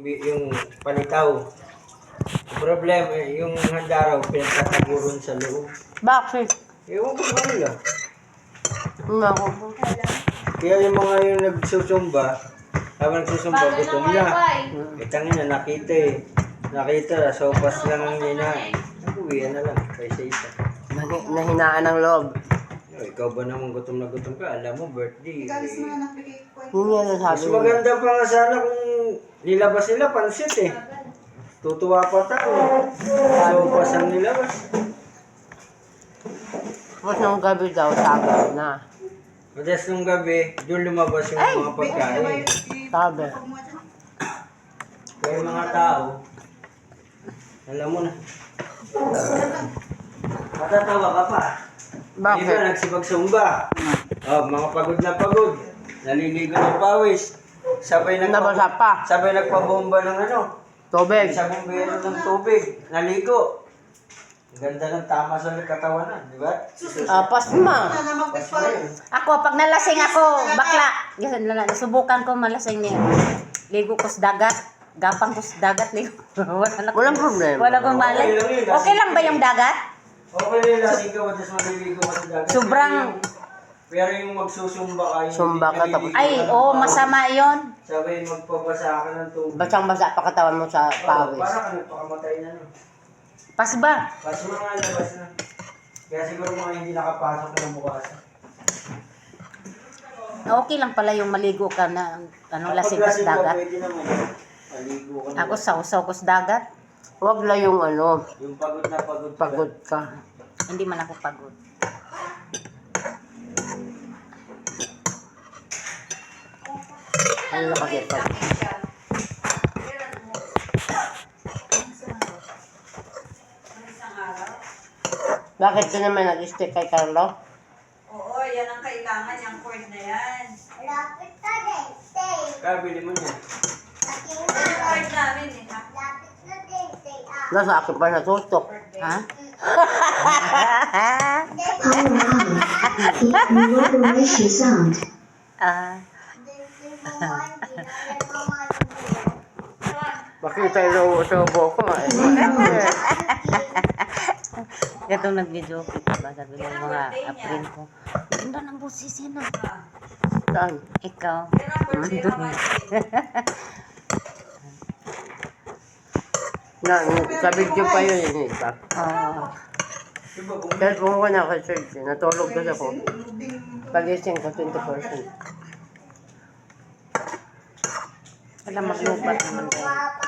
yung palitaw. Ang problema, yung handa raw, pinagtataguron sa loob. Bakit? Ewan ko ba nila? Nako. Kaya yung mga yung nagsusumba, habang nagsusumba, gutom na. Itangin na, nakita eh. Nakita, sopas lang ang hinain. Uwian na lang, kaysa isa. Nahinaan ng loob. Ikaw ba naman gutom na gutom ka? Alam mo, birthday. Yun nga nasabi Mas maganda pa nga sana kung nilabas nila, pansit eh. Tutuwa pa tayo. Sopas ang nilabas. Tapos nung gabi daw, sabi na. Madas nung gabi, doon lumabas yung mga pagkain. Sabi. Kaya yung mga tao, alam mo na. Matatawa ka pa. Bakit? Iba nagsipag-sumba. Oh, mga pagod na pagod. Naliligo ng pawis. Nabasa pa. Sabay nagpabomba ng ano. Tubig. Sa bumbero ng tubig. Naligo. Ganda ng tama sa katawanan, di ba? Pasma. Pasma yun. Ako, pag nalasing ako, bakla. Yan, nasubukan ko malasing niya. Ligo ko sa dagat. Gapang ko sa dagat. Ligo. Walang problema. Wala kong malay. Okay lang ba yung dagat? Okay na yung lasing ka, matas maliligo ka sa dagat. Sobrang- Pero yung magsusumba ka, yung Sumba ka, tapos- Ay, oo, masama yon. Sabi, magpabasa ka ng tubig. Basang-basa pa katawan mo sa pawis. Parang ka nagpakamatay na no. Pas ba? Pas mga labas na. Kaya siguro mga hindi nakapasok na bukas. Okay lang pala yung maligo ka na lasing ka sa Lasing ka, dagat. pwede naman. Maligo ka na. Ako sausaw ko sa dagat. Huwag lang yung Yung pagod na pagod. pagod ka. Hindi man ako pagod. Ano na kasi pag... Bakit ka naman nag-stick kay Carlo? Oo, yan ang kailangan, yung cord na yan. Kabili mo niya. Yung cord namin eh, ha? Nasa akin pa natutok. Ha? Local sound. Ah, Makita yung subo ko. ito nag-video kita ba? Sabi ng mga aprin ko. Ganda ng busis yan ah. Saan? Ikaw. Yan ang birthday naman. Sa video pa yun yun. Oo. Cellphone ko na kasi natulog kasi ako. Pagising ko 20%. Wala maglubat naman din.